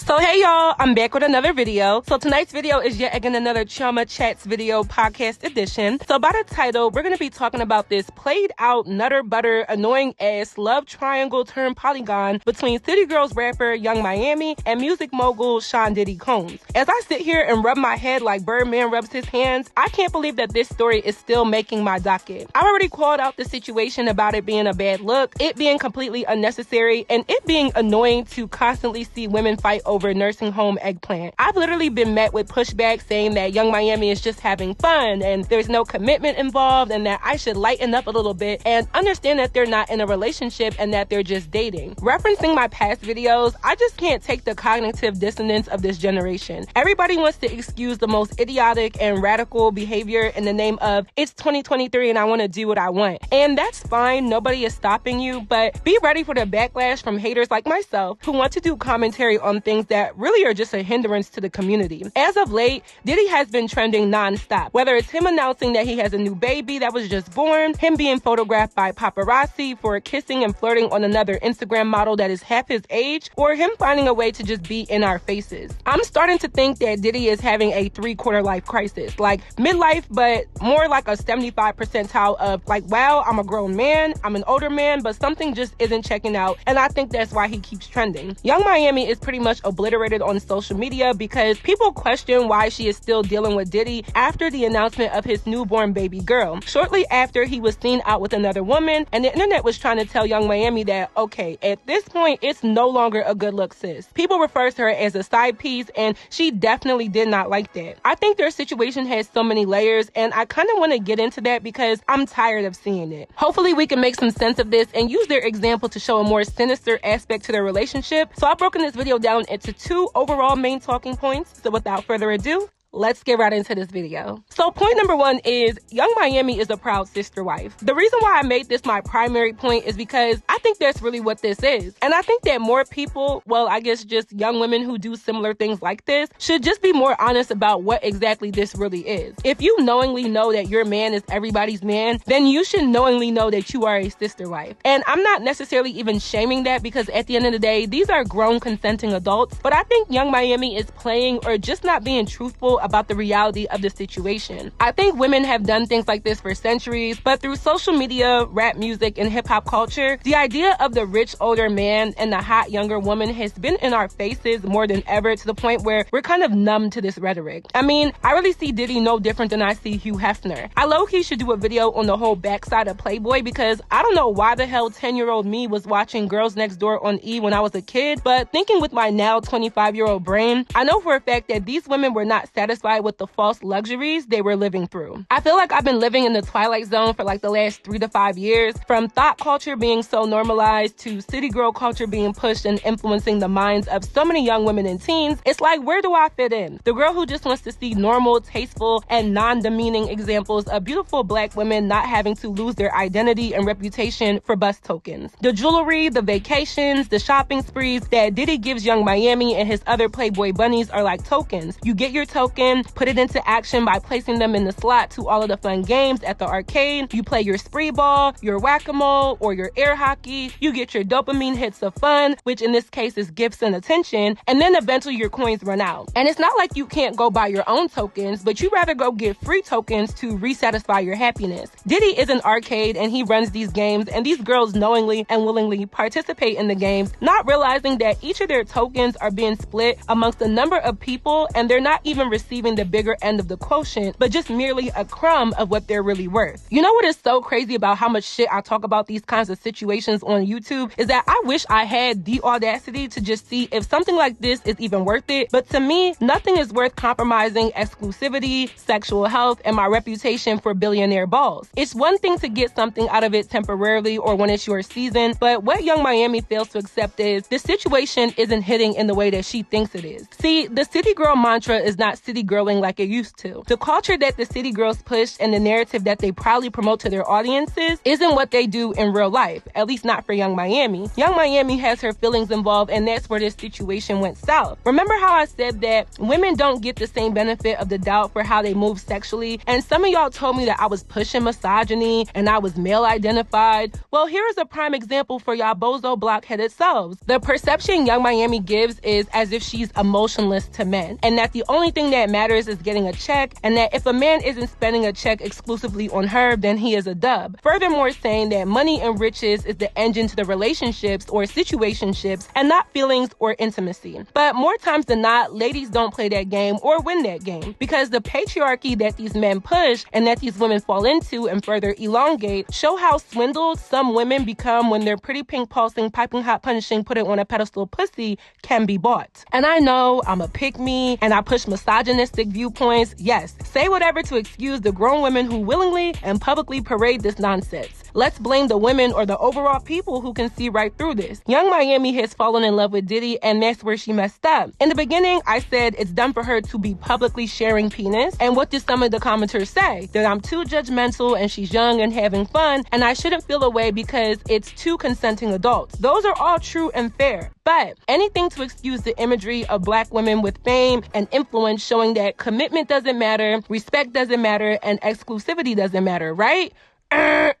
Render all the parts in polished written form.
So hey y'all, I'm back with another video. So tonight's video is yet again another Chioma Chats video podcast edition. So by the title, we're going to be talking about this played out, nutter butter, annoying ass love triangle turned polygon between City Girls rapper Young Miami and music mogul Sean Diddy Combs. As I sit here and rub my head like Birdman rubs his hands, I can't believe that this story is still making my docket. I already called out the situation about it being a bad look, it being completely unnecessary, and it being annoying to constantly see women fight over nursing home eggplant. I've literally been met with pushback saying that Young Miami is just having fun and there's no commitment involved and that I should lighten up a little bit and understand that they're not in a relationship and that they're just dating. Referencing my past videos, I just can't take the cognitive dissonance of this generation. Everybody wants to excuse the most idiotic and radical behavior in the name of it's 2023 and I want to do what I want. And that's fine, nobody is stopping you, but be ready for the backlash from haters like myself who want to do commentary on things that really are just a hindrance to the community. As of late, Diddy has been trending non-stop. Whether it's him announcing that he has a new baby that was just born, him being photographed by paparazzi for kissing and flirting on another Instagram model that is half his age, or him finding a way to just be in our faces. I'm starting to think that Diddy is having a three-quarter life crisis, like midlife, but more like a 75 percentile of like, wow, I'm a grown man, I'm an older man, but something just isn't checking out, and I think that's why he keeps trending. Young Miami is pretty much obliterated on social media because people question why she is still dealing with Diddy after the announcement of his newborn baby girl. Shortly after, he was seen out with another woman, and the internet was trying to tell Young Miami that, okay, at this point, it's no longer a good look, sis. People refer to her as a side piece, and she definitely did not like that. I think their situation has so many layers, and I kind of want to get into that because I'm tired of seeing it. Hopefully, we can make some sense of this and use their example to show a more sinister aspect to their relationship. So I've broken this video down into two overall main talking points. So without further ado, let's get right into this video. So point number one is Young Miami is a proud sister wife. The reason why I made this my primary point is because I think that's really what this is. And I think that more people, well, I guess just young women who do similar things like this, should just be more honest about what exactly this really is. If you knowingly know that your man is everybody's man, then you should knowingly know that you are a sister wife. And I'm not necessarily even shaming that because at the end of the day, these are grown consenting adults. But I think Young Miami is playing or just not being truthful about the reality of the situation. I think women have done things like this for centuries, but through social media, rap music, and hip-hop culture, the idea of the rich older man and the hot younger woman has been in our faces more than ever, to the point where we're kind of numb to this rhetoric. I mean, I really see Diddy no different than I see Hugh Hefner. I low-key should do a video on the whole backside of Playboy because I don't know why the hell 10-year-old me was watching Girls Next Door on E! When I was a kid, but thinking with my now 25-year-old brain, I know for a fact that these women were not satisfied with the false luxuries they were living through. I feel like I've been living in the twilight zone for like the last 3 to 5 years, from thought culture being so normalized to city girl culture being pushed and influencing the minds of so many young women and teens. It's like, where do I fit in? The girl who just wants to see normal, tasteful, and non-demeaning examples of beautiful black women not having to lose their identity and reputation for bus tokens. The jewelry, the vacations, the shopping sprees that Diddy gives Young Miami and his other Playboy bunnies are like tokens. You get your token, put it into action by placing them in the slot to all of the fun games at the arcade. You play your spree ball, your whack-a-mole, or your air hockey. You get your dopamine hits of fun, which in this case is gifts and attention, and then eventually your coins run out. And it's not like you can't go buy your own tokens, but you rather go get free tokens to resatisfy your happiness. Diddy is an arcade and he runs these games, and these girls knowingly and willingly participate in the games, not realizing that each of their tokens are being split amongst a number of people, and they're not even receiving the bigger end of the quotient, but just merely a crumb of what they're really worth. You know what is so crazy about how much shit I talk about these kinds of situations on YouTube is that I wish I had the audacity to just see if something like this is even worth it. But to me, nothing is worth compromising exclusivity, sexual health, and my reputation for billionaire balls. It's one thing to get something out of it temporarily or when it's your season, but what Young Miami fails to accept is the situation isn't hitting in the way that she thinks it is. See, the city girl mantra is not city city girling like it used to. The culture that the city girls push and the narrative that they proudly promote to their audiences isn't what they do in real life, at least not for Young Miami. Young Miami has her feelings involved, and that's where this situation went south. Remember how I said that women don't get the same benefit of the doubt for how they move sexually? And some of y'all told me that I was pushing misogyny and I was male identified. Well, here's a prime example for y'all bozo blockheaded selves. The perception Young Miami gives is as if she's emotionless to men, and that the only thing that matters is getting a check, and that if a man isn't spending a check exclusively on her, then he is a dub. Furthermore, saying that money and riches is the engine to the relationships or situationships and not feelings or intimacy. But more times than not, ladies don't play that game or win that game, because the patriarchy that these men push and that these women fall into and further elongate show how swindled some women become when their pretty pink pulsing, piping hot punishing, put it on a pedestal pussy can be bought. And I know I'm a pick-me and I push misogynistic viewpoints. Yes, say whatever to excuse the grown women who willingly and publicly parade this nonsense. Let's blame the women or the overall people who can see right through this. Young Miami has fallen in love with Diddy, and that's where she messed up. In the beginning, I said it's dumb for her to be publicly sharing penis. And what did some of the commenters say? That I'm too judgmental and she's young and having fun, and I shouldn't feel away because it's two consenting adults. Those are all true and fair. But anything to excuse the imagery of black women with fame and influence showing that commitment doesn't matter, respect doesn't matter, and exclusivity doesn't matter, right?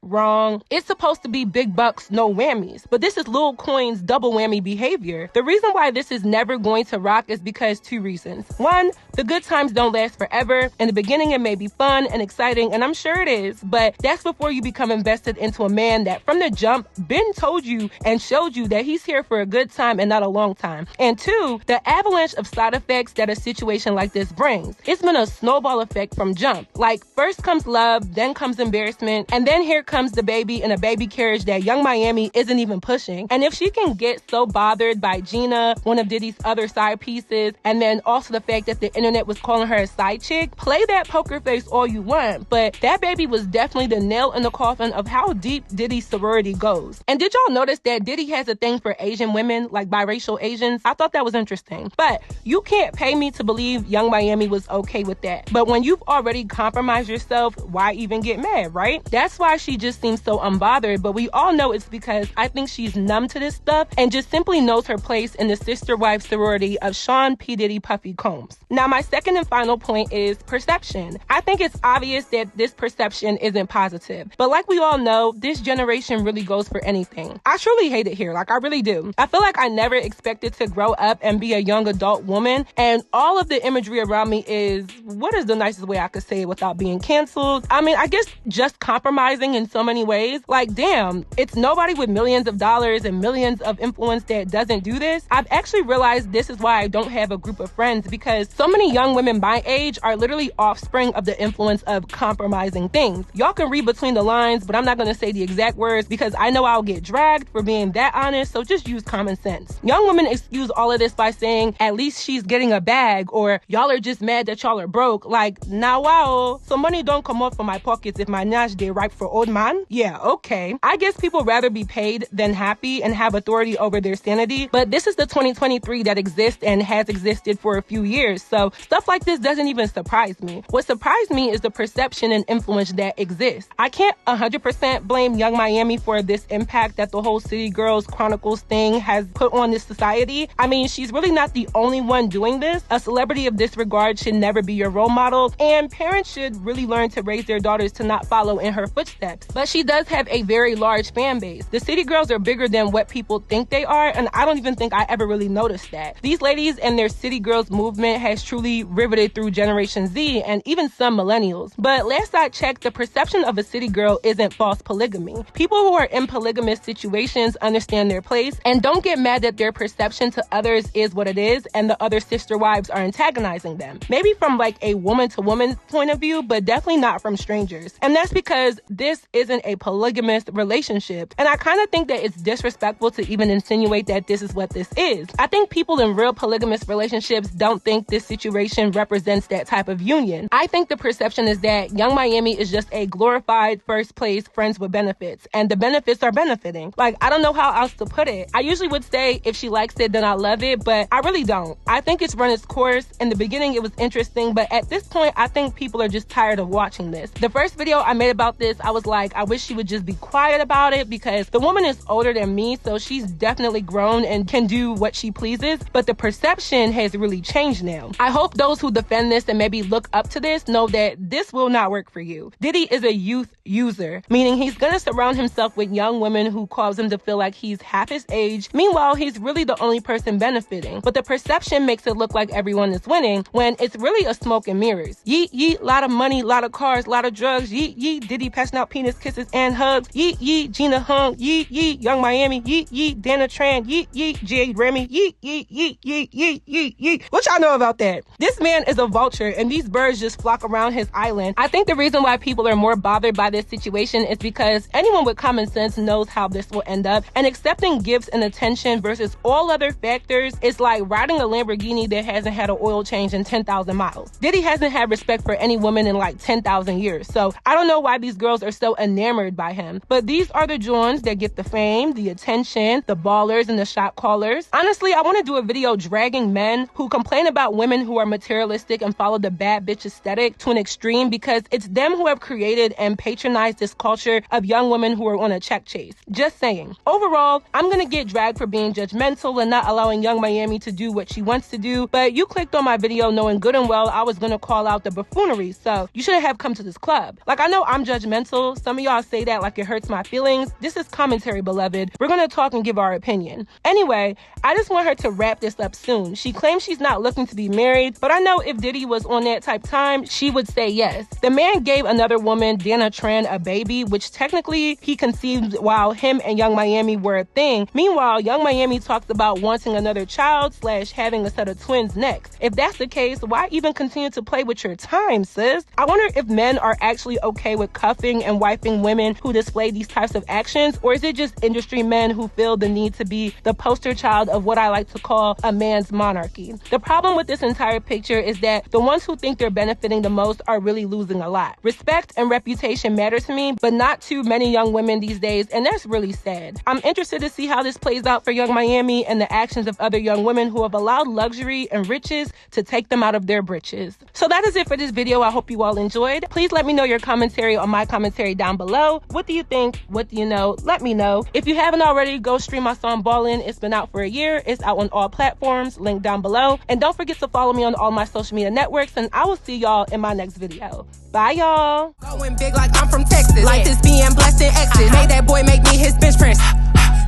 Wrong. It's supposed to be big bucks, no whammies. But this is Lil Coin's double whammy behavior. The reason why this is never going to rock is because two reasons. One, the good times don't last forever. In the beginning, it may be fun and exciting, and I'm sure it is, but that's before you become invested into a man that from the jump been told you and showed you that he's here for a good time and not a long time. And two, the avalanche of side effects that a situation like this brings. It's been a snowball effect from jump. Like, first comes love, then comes embarrassment, and then here comes the baby in a baby carriage that Young Miami isn't even pushing. And if she can get so bothered by Gina, one of Diddy's other side pieces, and then also the fact that the internet was calling her a side chick, play that poker face all you want, but that baby was definitely the nail in the coffin of how deep Diddy's sorority goes. And did y'all notice that Diddy has a thing for Asian women, like biracial Asians? I thought that was interesting. But you can't pay me to believe Young Miami was okay with that. But when you've already compromised yourself, why even get mad, right? That's why she just seems so unbothered, but we all know it's because I think she's numb to this stuff and just simply knows her place in the sister-wife sorority of Sean P. Diddy Puffy Combs. Now, my second and final point is perception. I think it's obvious that this perception isn't positive, but like we all know, this generation really goes for anything. I truly hate it here, like I really do. I feel like I never expected to grow up and be a young adult woman, and all of the imagery around me is, what is the nicest way I could say it without being canceled? I mean, I guess just compromising in so many ways. Like, damn, it's nobody with millions of dollars and millions of influence that doesn't do this. I've actually realized this is why I don't have a group of friends, because so many young women my age are literally offspring of the influence of compromising things. Y'all can read between the lines, but I'm not going to say the exact words because I know I'll get dragged for being that honest, so just use common sense. Young women excuse all of this by saying, at least she's getting a bag, or y'all are just mad that y'all are broke. Like, now wow, so money don't come out from my pockets if my nash day ripe for old man? Yeah, okay. I guess people rather be paid than happy and have authority over their sanity, but this is the 2023 that exists and has existed for a few years, so stuff like this doesn't even surprise me. What surprised me is the perception and influence that exists. I can't 100% blame Young Miami for this impact that the whole City Girls Chronicles thing has put on this society. I mean, she's really not the only one doing this. A celebrity of this regard should never be your role model, and parents should really learn to raise their daughters to not follow in her footsteps. But she does have a very large fan base. The City Girls are bigger than what people think they are, and I don't even think I ever really noticed that. These ladies and their City Girls movement has truly riveted through Generation Z and even some millennials. But last I checked, the perception of a city girl isn't false polygamy. People who are in polygamous situations understand their place and don't get mad that their perception to others is what it is and the other sister wives are antagonizing them. Maybe from like a woman to woman point of view, but definitely not from strangers. And that's because this isn't a polygamous relationship. And I kind of think that it's disrespectful to even insinuate that this is what this is. I think people in real polygamous relationships don't think this situation represents that type of union. I think the perception is that Young Miami is just a glorified first place friends with benefits, and the benefits are benefiting. Like, I don't know how else to put it. I usually would say if she likes it, then I love it, but I really don't. I think it's run its course. In the beginning, it was interesting, but at this point, I think people are just tired of watching this. The first video I made about this, I was like, I wish she would just be quiet about it, because the woman is older than me, so she's definitely grown and can do what she pleases, but the perception has really changed now. I hope those who defend this and maybe look up to this know that this will not work for you. Diddy is a youth user, meaning he's gonna surround himself with young women who cause him to feel like he's half his age. Meanwhile, he's really the only person benefiting, but the perception makes it look like everyone is winning when it's really a smoke and mirrors. Yeet, yeet, lot of money, lot of cars, lot of drugs. Yeet, yeet, Diddy passing out penis kisses and hugs. Yeet, yeet, Gina Hung. Yeet, yeet, Young Miami. Yeet, yeet, Dana Tran. Yeet, yeet, Jade Remy. Yeet, yeet, yeet, yeet, yeet, yeet, yeet. What y'all know about that? This man is a vulture, and these birds just flock around his island. I think the reason why people are more bothered by this situation is because anyone with common sense knows how this will end up, and accepting gifts and attention versus all other factors is like riding a Lamborghini that hasn't had an oil change in 10,000 miles. Diddy hasn't had respect for any woman in like 10,000 years, so I don't know why these girls are so enamored by him. But these are the joins that get the fame, the attention, the ballers, and the shot callers. Honestly, I want to do a video dragging men who complain about women who are materialistic and follow the bad bitch aesthetic to an extreme, because it's them who have created and patronized this culture of young women who are on a check chase. Just saying. Overall, I'm gonna get dragged for being judgmental and not allowing Young Miami to do what she wants to do, but you clicked on my video knowing good and well I was gonna call out the buffoonery, so you shouldn't have come to this club. Like, I know I'm judgmental. Some of y'all say that like it hurts my feelings. This is commentary, beloved. We're gonna talk and give our opinion. Anyway, I just want her to wrap this up soon. She claims she's not looking to be married, but I know if Diddy was on that type time, she would say yes. The man gave another woman, Dana Tran, a baby, which technically he conceived while him and Young Miami were a thing. Meanwhile, Young Miami talks about wanting another child / having a set of twins next. If that's the case, why even continue to play with your time, sis? I wonder if men are actually okay with cuffing and wiping women who display these types of actions, or is it just industry men who feel the need to be the poster child of what I like to call a man's monarchy? The problem with this entire picture is that the ones who think they're benefiting the most are really losing a lot. Respect and reputation matter to me, but not too many young women these days, and that's really sad. I'm interested to see how this plays out for Young Miami and the actions of other young women who have allowed luxury and riches to take them out of their britches. So that is it for this video. I hope you all enjoyed. Please let me know your commentary on my commentary down below. What do you think? What do you know? Let me know. If you haven't already, go stream my song Ballin'. It's been out for a year. It's out on all platforms, link down below. And don't forget to follow me on all my social media networks, and I will see y'all in my next video. Bye, y'all. Going big like I'm from Texas. Life is being blessed in exes. Made that boy make me his bench press.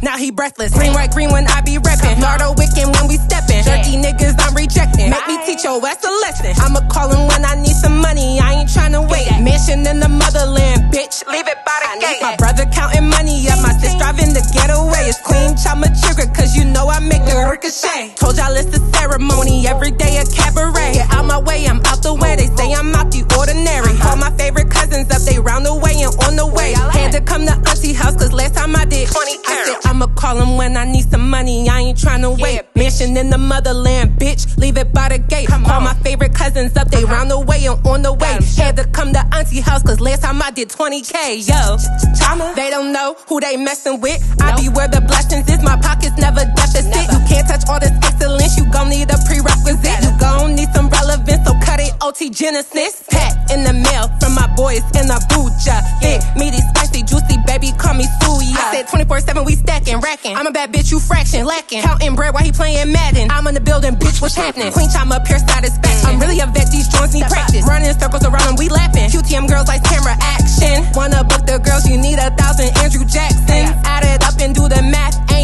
Now he breathless. Green, white, green when I be reppin'. Nardo wicked when we steppin'. Dirty niggas I'm rejecting. Make me teach your ass a lesson. I'ma call him when I need some money. I ain't tryna wait. Mansion in the motherland, bitch. Leave it by the gate. My brother counting money up. My sis driving the getaway. It's Queen Chioma trigger, cause you know I make it ricochet. Told y'all it's a ceremony. Every day a cabaret. Get out my way, I'm out the way. They say I'm out the ordinary. All my favorite cousins up, they round the way and on the way. Had to come to auntie house, cause last time I did 20 carats. I'ma call him when I need some money. I ain't tryna wait. Mansion in the motherland, bitch. Leave it by the gate. Call my favorite cousins up, they round the way and on the way. Had to come to auntie house, cause last time I did 20K. Yo, Chioma, they don't know who they messing with. I be where the blessings is, my pockets never deficit. You can't touch all this excellence, you gon' need a prerequisite. You gon' need some relevance, so cut it OT Genesis. Pat in the mail from my boys in Abuja. Thick, meaty, spicy, juicy, baby, call me Suya. I said 24/7, we stacking, racking. I'm a bad bitch, you fraction, lacking. Counting bread while he playing Madden. I'm in the building, bitch, what's happening? Queen Chioma, pure satisfaction. I'm really a vet, these joints need practice. Running circles around them, we laughing. QTM girls like camera action. Wanna book the girls, you need 1,000 Andrew Jacksons. Add it up and do the math, ain't